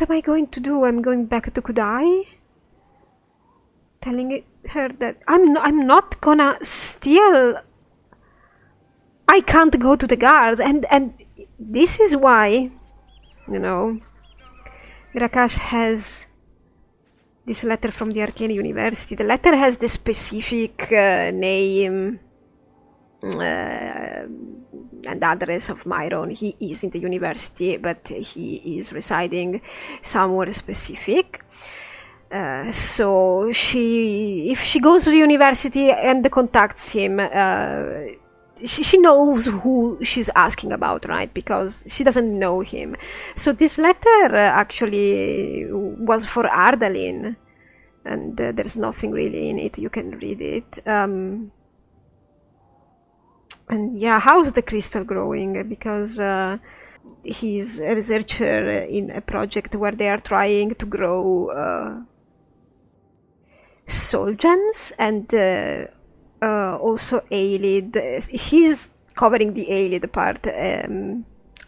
what am I going to do? I'm going back to Kudai, telling her that I'm not gonna steal. I can't go to the guards, and this is why, you know, Gra-Kash has this letter from the Arcane University. The letter has the specific name and address of Myron. He is in the university, but he is residing somewhere specific. So if she goes to the university and contacts him, she knows who she's asking about, right? Because she doesn't know him. So this letter actually was for Ardalin, and there's nothing really in it. You can read it. And yeah, how's the crystal growing? Because he's a researcher in a project where they are trying to grow soul gems and also Aelid. He's covering the Aelid part.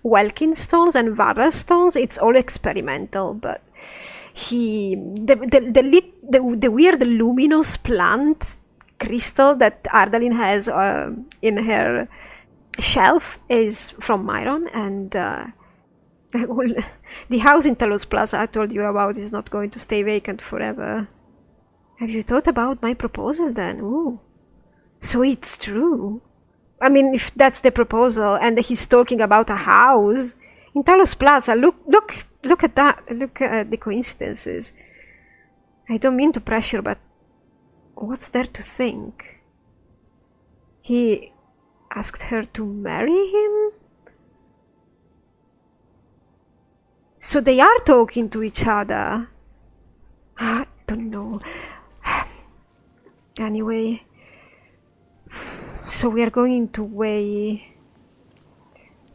Welkin stones and Vara stones. It's all experimental, but the weird luminous plant crystal that Ardalin has in her shelf is from Myron, and the house in Talos Plaza I told you about is not going to stay vacant forever. Have you thought about my proposal then? Ooh. So it's true. I mean, if that's the proposal, and he's talking about a house in Talos Plaza, look at that. Look at the coincidences. I don't mean to pressure, but what's there to think? He asked her to marry him? So they are talking to each other. I don't know. Anyway, so we are going to weigh,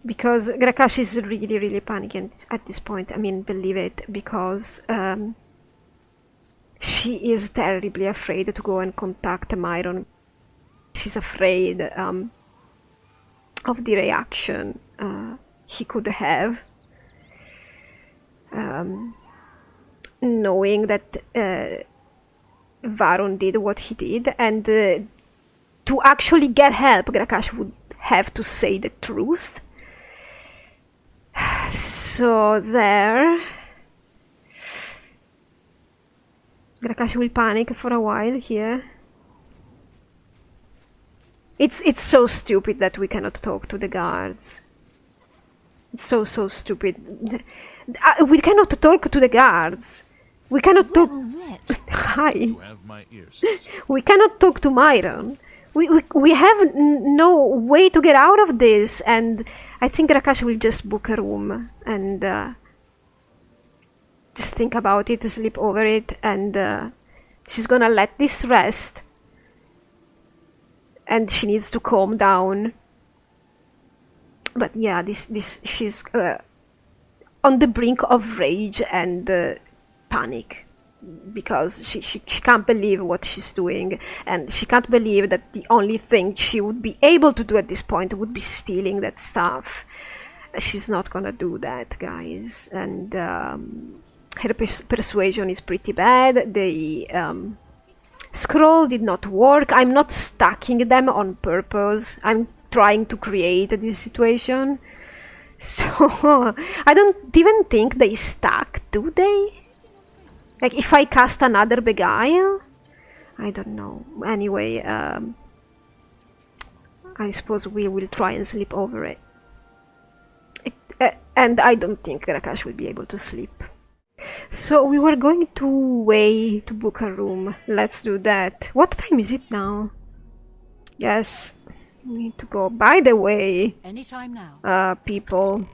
because Gra-Kash is really panicking at this point. I mean, believe it, because she is terribly afraid to go and contact Myron. She's afraid of the reaction he could have, knowing that Varon did what he did, and to actually get help, Gra-Kash would have to say the truth. So there, Gra-Kash will panic for a while here. It's so stupid that we cannot talk to the guards. It's so stupid. We cannot talk to the guards. We cannot talk. Hi. You have my ears. We cannot talk to Myron. We have no way to get out of this, and I think Gra-Kash will just book a room and just think about it, sleep over it, and she's gonna let this rest. And she needs to calm down. But yeah, she's on the brink of rage and panic, because she can't believe what she's doing, and she can't believe that the only thing she would be able to do at this point would be stealing that stuff. She's not gonna do that, guys, and her persuasion is pretty bad. The scroll did not work. I'm not stacking them on purpose. I'm trying to create this situation. So I don't even think they stack, do they? Like, if I cast another Beguile? I don't know. Anyway, I suppose we will try and sleep over it. And I don't think Gra-Kash will be able to sleep. So we were going to wait to book a room. Let's do that. What time is it now? Yes, we need to go. By the way, anytime now. People,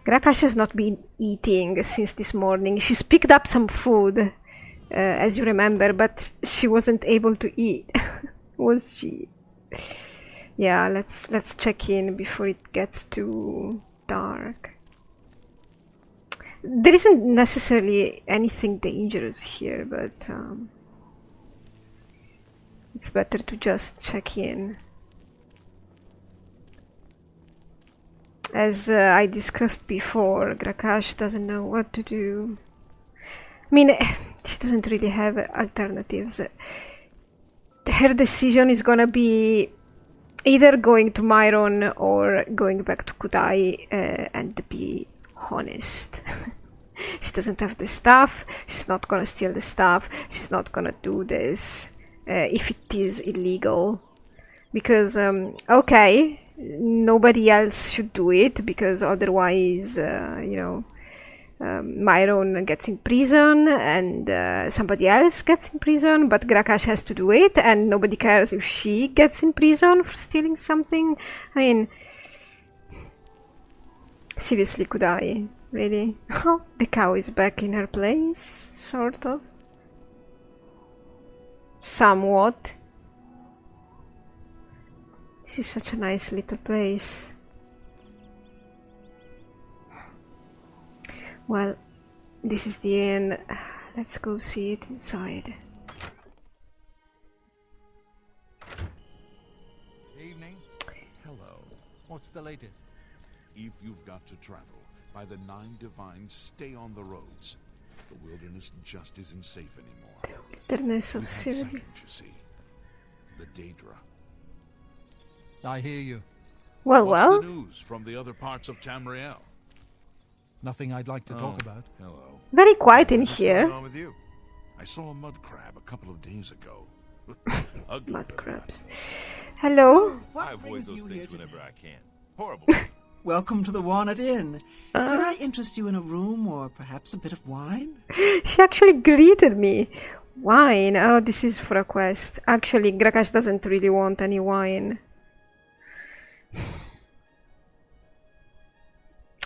Gra-Kash has not been eating since this morning. She's picked up some food, as you remember, but she wasn't able to eat. Was she? Yeah, let's check in before it gets too dark. There isn't necessarily anything dangerous here, but it's better to just check in. As I discussed before, Gra-Kash doesn't know what to do. I mean, she doesn't really have alternatives. Her decision is gonna be either going to Myron or going back to Kudai and be honest. She doesn't have the stuff, she's not gonna steal the stuff, she's not gonna do this if it is illegal. Because, okay, nobody else should do it, because otherwise, you know, Myron gets in prison and somebody else gets in prison, but Gra-Kash has to do it and nobody cares if she gets in prison for stealing something. I mean, seriously, Kudai, really? Oh, the cow is back in her place, sort of. Somewhat. This is such a nice little place. Well, this is the inn. Let's go see it inside. Evening. Hello. What's the latest? If you've got to travel, by the 9 divines, stay on the roads. The wilderness just isn't safe anymore. Wilderness of We've had Cyrodiil. sightings, you see. The Daedra. I hear you. Well, What's well. the news from the other parts of Tamriel? Nothing I'd like to talk about. Hello. Very quiet in What's here. going on with you? I saw a mud crab a couple of days ago. Ugly Mud little crabs. animal. Hello? I What avoid brings those you here things whenever today? I can. Horrible. Welcome to the Walnut Inn. Could I interest you in a room or perhaps a bit of wine? She actually greeted me. Wine? Oh, this is for a quest. Actually, Gra-Kash doesn't really want any wine.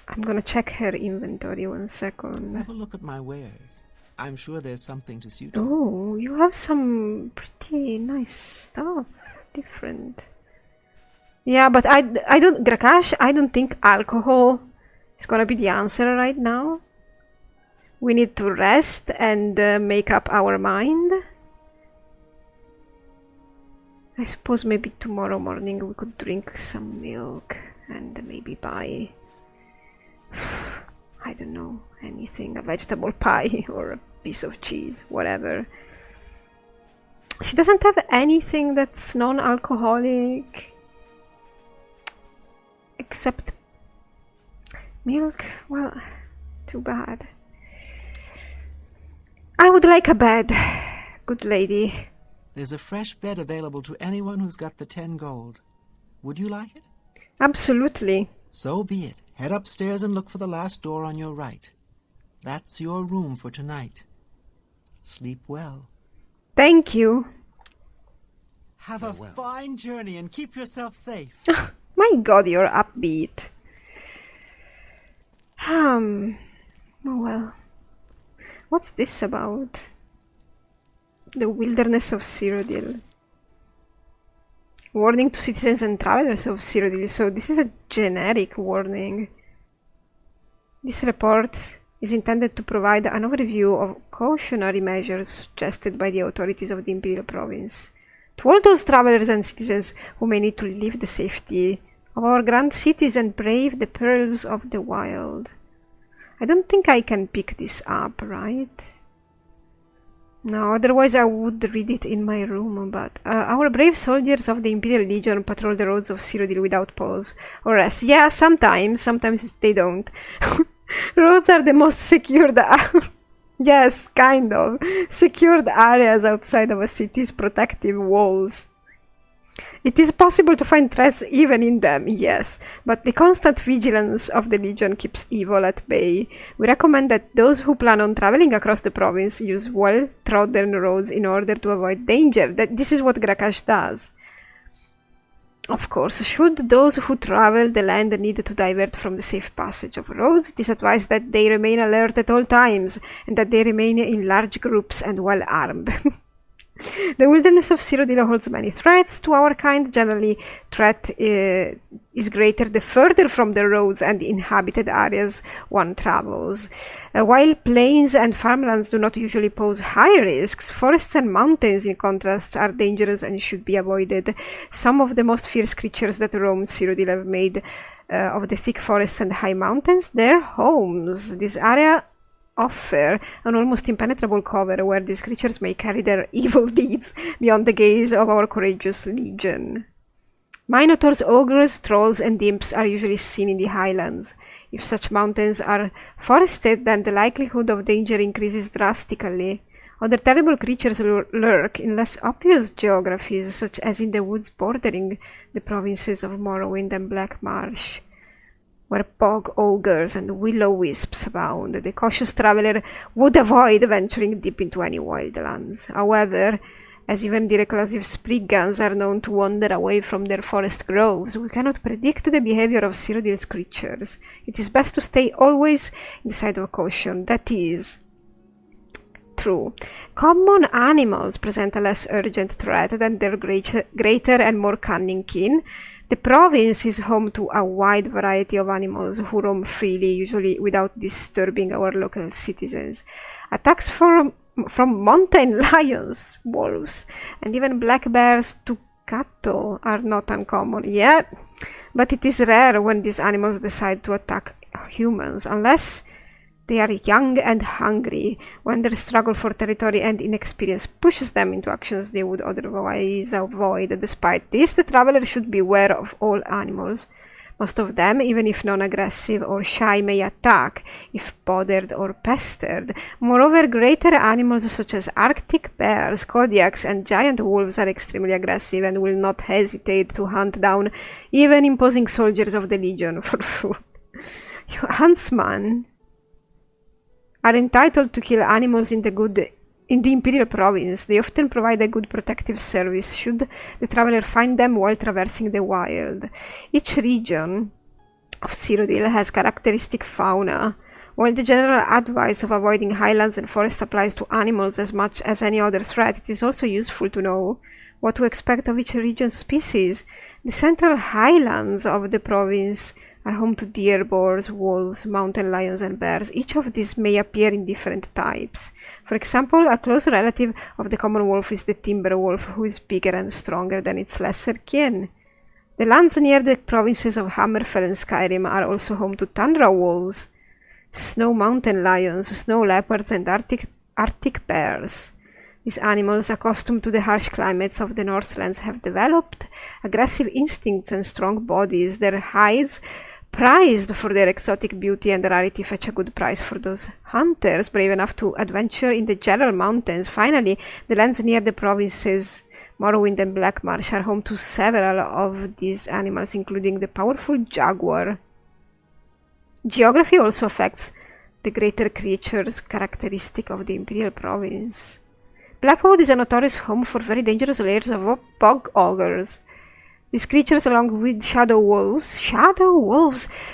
I'm gonna check her inventory 1 second. Have a look at my wares. I'm sure there's something to suit you. Oh, you have some pretty nice stuff. Different. Yeah, but I don't, Gra-Kash, I don't think alcohol is gonna be the answer right now. We need to rest and make up our mind. I suppose maybe tomorrow morning we could drink some milk and maybe buy, I don't know, anything, a vegetable pie or a piece of cheese, whatever. She doesn't have anything that's non-alcoholic except milk. Well, too bad. I would like a bed, good lady. There's a fresh bed available to anyone who's got the 10 gold. Would you like it? Absolutely. So be it. Head upstairs and look for the last door on your right. That's your room for tonight. Sleep well. Thank you. Have a fine journey and keep yourself safe. My god, you're upbeat. Oh well. What's this about? The wilderness of Cyrodiil. Warning to citizens and travelers of Cyrodiil. So this is a generic warning. This report is intended to provide an overview of cautionary measures suggested by the authorities of the Imperial Province. To all those travelers and citizens who may need to leave the safety of our grand cities and brave the perils of the wild. I don't think I can pick this up, right? No, otherwise I would read it in my room, but our brave soldiers of the Imperial Legion patrol the roads of Cyrodiil without pause or rest. Yeah, sometimes they don't. Roads are the most secured yes, kind of. Secured areas outside of a city's protective walls. It is possible to find threats even in them, yes, but the constant vigilance of the Legion keeps evil at bay. We recommend that those who plan on traveling across the province use well-trodden roads in order to avoid danger. This is what Gra-Kash does. Of course, should those who travel the land need to divert from the safe passage of roads, it is advised that they remain alert at all times, and that they remain in large groups and well armed. The wilderness of Cyrodiil holds many threats to our kind. Generally, threat is greater the further from the roads and inhabited areas one travels. While plains and farmlands do not usually pose high risks, forests and mountains, in contrast, are dangerous and should be avoided. Some of the most fierce creatures that roam Cyrodiil have made of the thick forests and high mountains, their homes. This area offer an almost impenetrable cover where these creatures may carry their evil deeds beyond the gaze of our courageous legion. Minotaurs, ogres, trolls, and imps are usually seen in the highlands. If such mountains are forested, then the likelihood of danger increases drastically. Other terrible creatures lurk in less obvious geographies, such as in the woods bordering the provinces of Morrowind and Black Marsh, where bog ogres and will-o-wisps abound. The cautious traveler would avoid venturing deep into any wildlands. However, as even the reclusive Spriggans are known to wander away from their forest groves, we cannot predict the behavior of Cyrodiil's creatures. It is best to stay always in the side of caution. That is true. Common animals present a less urgent threat than their greater and more cunning kin. The province is home to a wide variety of animals who roam freely, usually without disturbing our local citizens. Attacks from mountain lions, wolves, and even black bears to cattle are not uncommon. Yeah, but it is rare when these animals decide to attack humans, unless they are young and hungry, when their struggle for territory and inexperience pushes them into actions they would otherwise avoid. Despite this, the traveler should beware of all animals. Most of them, even if non-aggressive or shy, may attack if bothered or pestered. Moreover, greater animals such as Arctic bears, Kodiaks, and giant wolves are extremely aggressive and will not hesitate to hunt down even imposing soldiers of the Legion for food. Huntsmen are entitled to kill animals in the Imperial Province. They often provide a good protective service should the traveler find them while traversing the wild. Each region of Cyrodiil has characteristic fauna. While the general advice of avoiding highlands and forests applies to animals as much as any other threat, it is also useful to know what to expect of each region's species. The central highlands of the province are home to deer, boars, wolves, mountain lions, and bears. Each of these may appear in different types. For example, a close relative of the common wolf is the timber wolf, who is bigger and stronger than its lesser kin. The lands near the provinces of Hammerfell and Skyrim are also home to tundra wolves, snow mountain lions, snow leopards, and Arctic bears. These animals, accustomed to the harsh climates of the Northlands, have developed aggressive instincts and strong bodies. Their hides, prized for their exotic beauty and rarity, fetch a good price for those hunters brave enough to adventure in the general mountains. Finally, the lands near the provinces Morrowind and Black Marsh are home to several of these animals, including the powerful jaguar. Geography also affects the greater creatures characteristic of the Imperial Province. Blackwood is a notorious home for very dangerous layers of bog ogres. These creatures, along with shadow wolves,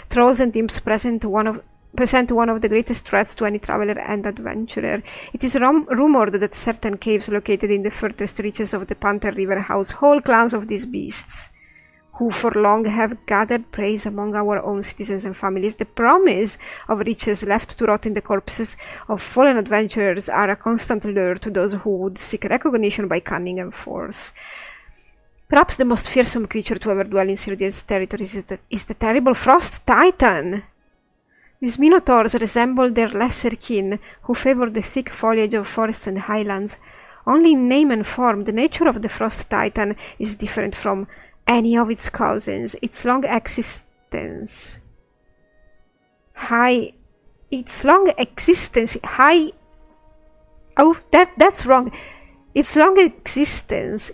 trolls, and imps, present one of the greatest threats to any traveler and adventurer. It is rumored that certain caves located in the furthest reaches of the Panther River house whole clans of these beasts, who for long have gathered praise among our own citizens and families. The promise of riches left to rot in the corpses of fallen adventurers are a constant lure to those who would seek recognition by cunning and force. Perhaps the most fearsome creature to ever dwell in Cyrodiil's territories is the terrible Frost Titan. These minotaurs resemble their lesser kin, who favor the thick foliage of forests and highlands. Only in name and form, the nature of the Frost Titan is different from any of its cousins. Its long existence, Its long existence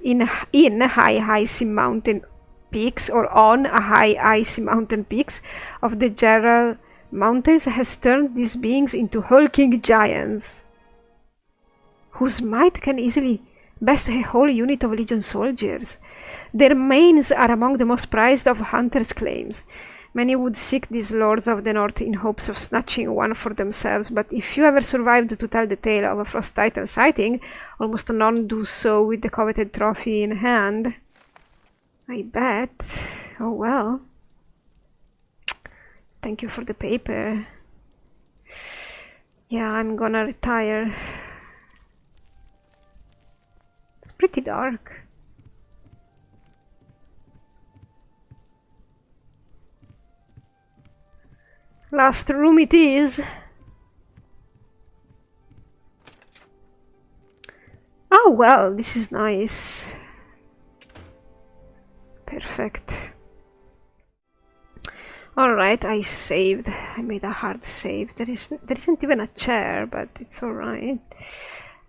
in high icy mountain peaks or on high icy mountain peaks of the Gerald Mountains has turned these beings into hulking giants, whose might can easily best a whole unit of Legion soldiers. Their manes are among the most prized of hunters' claims. Many would seek these lords of the north in hopes of snatching one for themselves, but if you ever survived to tell the tale of a Frost Titan sighting, almost none do so with the coveted trophy in hand. I bet. Oh well. Thank you for the paper. Yeah, I'm gonna retire. It's pretty dark. Last room it is. Oh well, this is nice. Perfect. Alright, I saved. I made a hard save. There isn't even a chair, but it's alright.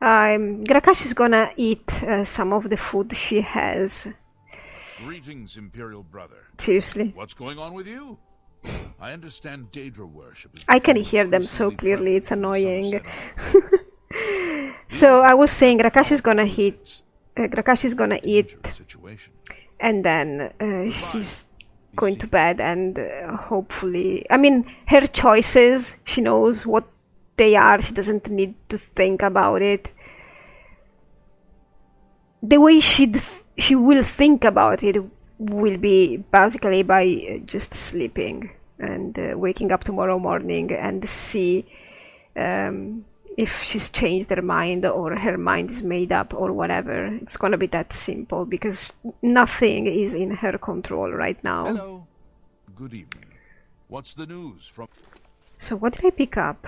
Gra-Kash is gonna eat some of the food she has. Greetings, Imperial brother. Seriously. What's going on with you? I understand Daedra worship is I can hear them so increasingly clearly, it's prevalent in annoying. some setup. So I was saying Gra-Kash is gonna eat. Gra-Kash is gonna eat, Dangerous situation. and then she's going to bed, and hopefully, I mean, her choices, she knows what they are, she doesn't need to think about it. The way she will think about it will be basically by just sleeping and waking up tomorrow morning and see if she's changed her mind or her mind is made up or whatever. It's gonna be that simple because nothing is in her control right now. Hello. Good evening. What's the news from... So what did I pick up?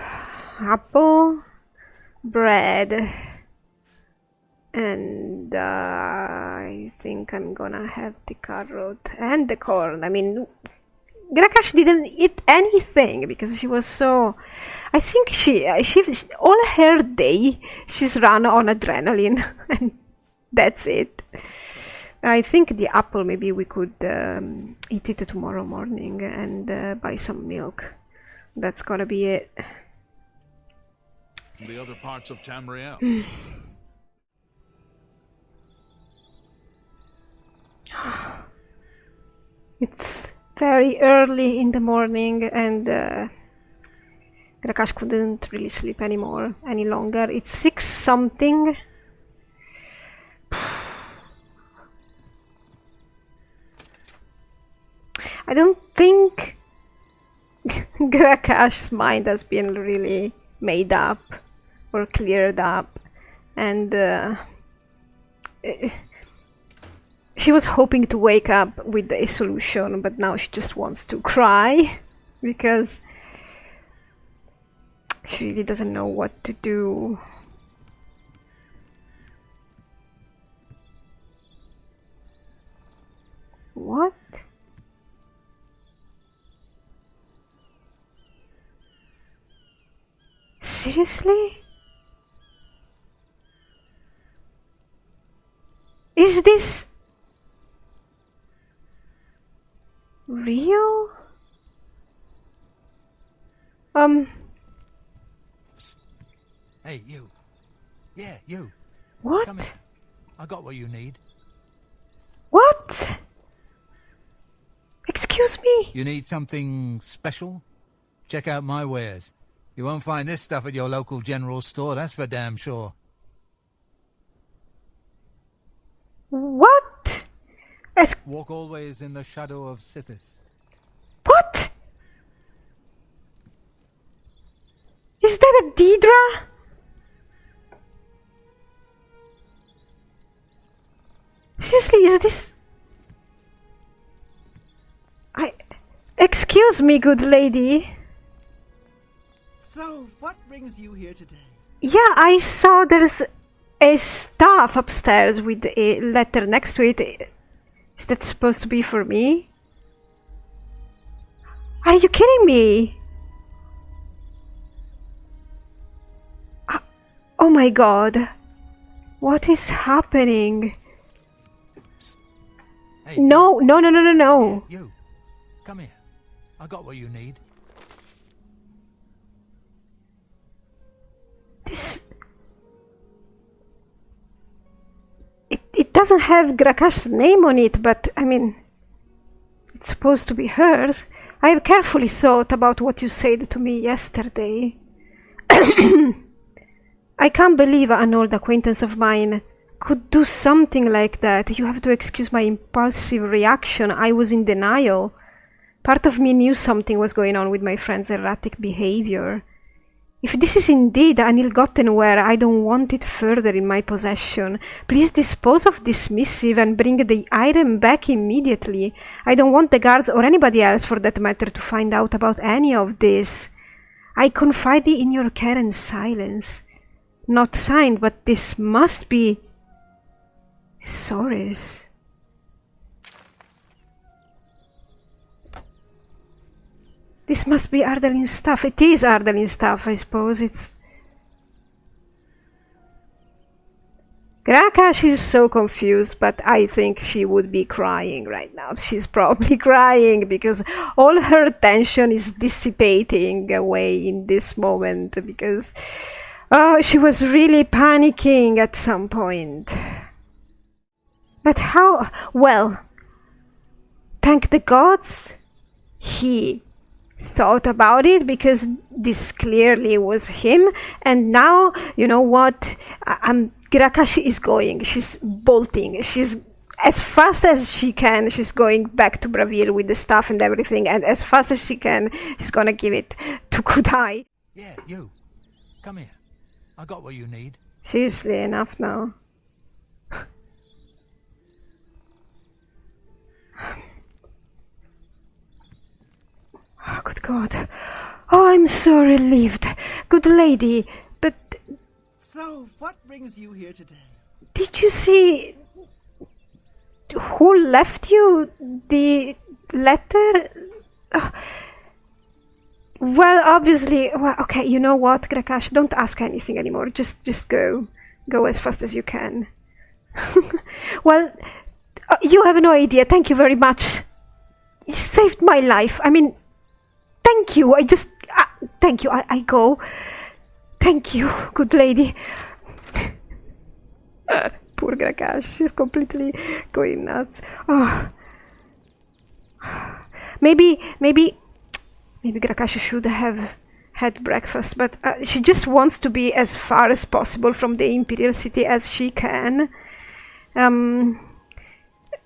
Apple, bread, and I think I'm gonna have the carrot and the corn. I mean, Gra-Kash didn't eat anything because she was so... I think she all her day she's run on adrenaline and that's it. I think the apple, maybe we could eat it tomorrow morning and buy some milk. That's gonna be it. the other parts of Tamriel? It's very early in the morning and Gra-Kash couldn't really sleep any longer. It's 6 something. I don't think Gra-Kash's mind has been really made up or cleared up, and she was hoping to wake up with a solution, but now she just wants to cry because she really doesn't know what to do. What? Seriously? Is this real? Psst. Hey, you. Yeah, you. What? Come here. I got what you need. What? Excuse me? You need something special? Check out my wares. You won't find this stuff at your local general store, that's for damn sure. What? Walk always in the shadow of Sithis. What? Is that a Daedra? Seriously, is this... Excuse me, good lady. So, what brings you here today? Yeah, I saw there's a staff upstairs with a letter next to it. Is that supposed to be for me? Are you kidding me? Oh my god. What is happening? Psst. Hey, No, no, no, no, no, no. You. Come here. I got what you need. It doesn't have Gra-Kash's name on it, but I mean, it's supposed to be hers. I have carefully thought about what you said to me yesterday. I can't believe an old acquaintance of mine could do something like that. You have to excuse my impulsive reaction. I was in denial. Part of me knew something was going on with my friend's erratic behavior. If this is indeed an ill-gotten ware, I don't want it further in my possession. Please dispose of this missive and bring the item back immediately. I don't want the guards or anybody else for that matter to find out about any of this. I confide in your care and silence. Not signed, but this must be Soris. This must be Ardalin's stuff. It is Ardalin's stuff, I suppose. It's... Gra-Kash is so confused, but I think she would be crying right now. She's probably crying because all her tension is dissipating away in this moment because she was really panicking at some point. But how? Well, thank the gods, he thought about it because this clearly was him, and now you know what, Gra-Kash is going, she's bolting, she's as fast as she can, she's going back to Bravil with the stuff and everything, and as fast as she can she's gonna give it to Kudai. Yeah, you. Come here. I got what you need. Seriously, enough now. Oh, good God. Oh, I'm so relieved. Good lady, but... So, what brings you here today? Did you see... who left you the letter? Oh. Well, obviously... Well, okay, you know what, Gra-Kash, don't ask anything anymore. Just go. Go as fast as you can. Well, you have no idea. Thank you very much. You saved my life. I mean... Thank you, thank you, I go. Thank you, good lady. Poor Gra-Kash, she's completely going nuts. Oh. Maybe Gra-Kash should have had breakfast, but she just wants to be as far as possible from the Imperial City as she can.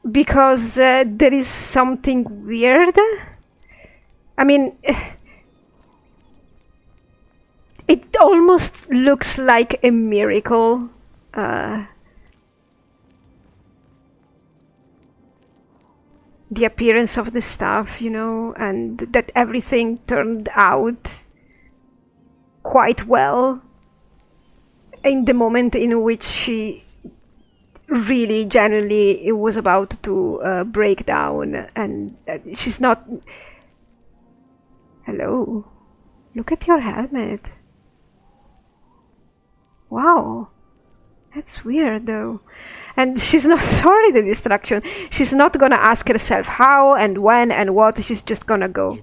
Because there is something weird. I mean, it almost looks like a miracle. The appearance of the staff, you know, and that everything turned out quite well in the moment in which she really genuinely was about to break down, and she's not... Hello, look at your helmet. Wow, that's weird though. And she's not sorry the distraction. She's not gonna ask herself how and when and what. She's just gonna go.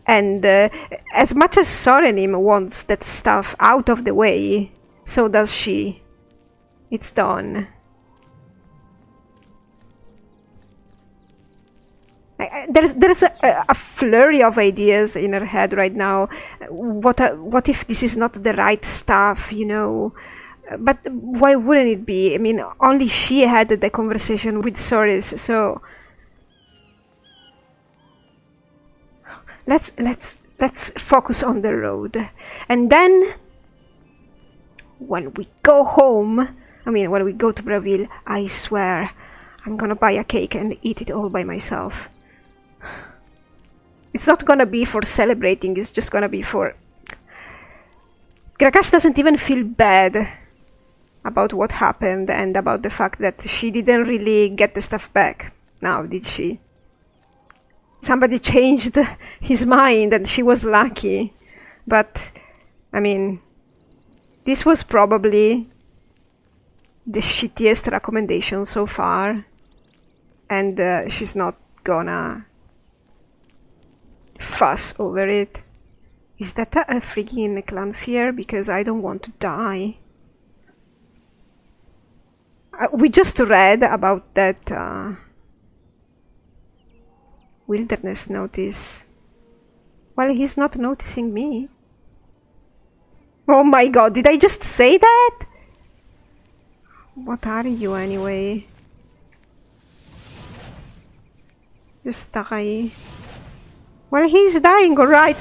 And as much as Sorenim wants that stuff out of the way, so does she. It's done. There's a flurry of ideas in her head right now. What if this is not the right stuff, you know? But why wouldn't it be? I mean, only she had the conversation with Soris, so let's focus on the road. And then when we go home, I mean when we go to Bravil, I swear I'm gonna buy a cake and eat it all by myself. It's not gonna be for celebrating, it's just gonna be for... Gra-Kash doesn't even feel bad about what happened and about the fact that she didn't really get the stuff back. Now, did she? Somebody changed his mind and she was lucky. But, I mean, this was probably the shittiest recommendation so far. And she's not gonna fuss over it. Is that a freaking clan fear? Because I don't want to die. We just read about that wilderness notice. Well, he's not noticing me. Oh my god, did I just say that? What are you anyway? Just die. Well, he's dying, alright.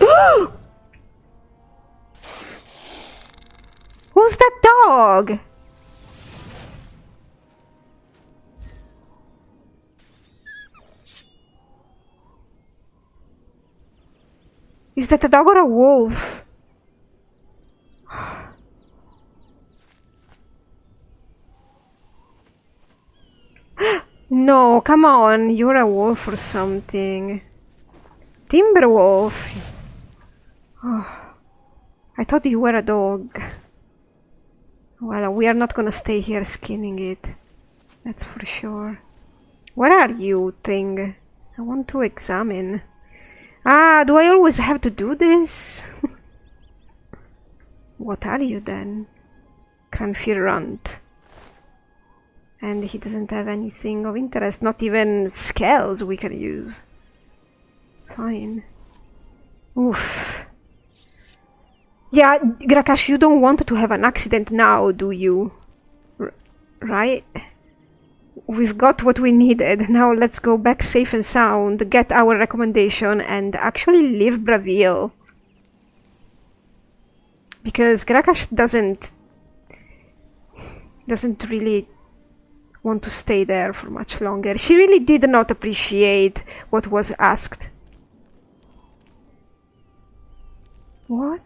Who's that dog? Is that a dog or a wolf? No, come on, you're a wolf or something. Timberwolf. Oh, I thought you were a dog. Well, we are not gonna stay here skinning it. That's for sure. Where are you, thing? I want to examine. Ah, do I always have to do this? What are you then? Cranfirant. And he doesn't have anything of interest, not even scales we can use. Fine. Oof. Yeah, Gra-Kash, you don't want to have an accident now, do you? Right? We've got what we needed. Now let's go back safe and sound, get our recommendation, and actually leave Bravil. Because Gra-Kash doesn't really want to stay there for much longer. She really did not appreciate what was asked. What?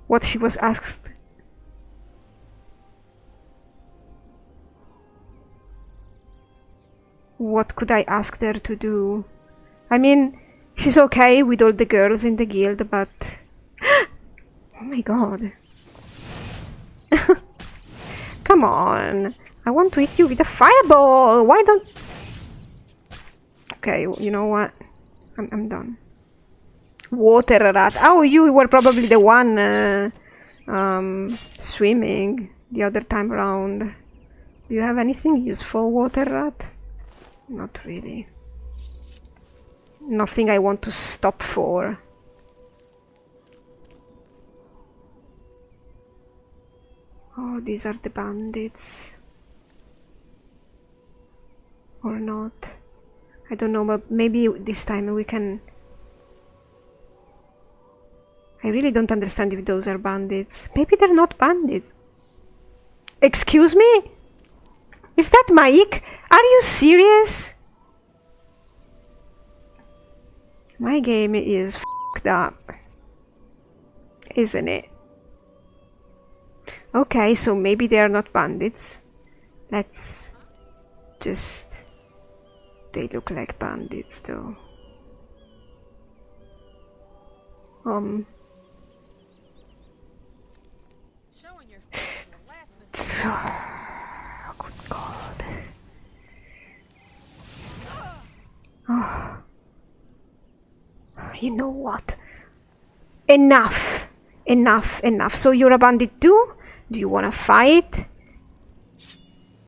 What she was asked? What could I ask her to do? I mean, she's okay with all the girls in the guild, but... Oh my god. Come on. I want to hit you with a fireball. Why don't... Okay, you know what? I'm done. Water rat. Oh, you were probably the one swimming the other time around. Do you have anything useful, water rat? Not really. Nothing I want to stop for. Oh, these are the bandits. Or not. I don't know, but maybe this time we can... I really don't understand if those are bandits. Maybe they're not bandits. Excuse me? Is that Mike? Are you serious? My game is f***ed up. Isn't it? Okay, so maybe they are not bandits. Let's just... They look like bandits though. Good God. Oh. You know what? Enough! Enough, enough. So you're a bandit too? Do you wanna fight?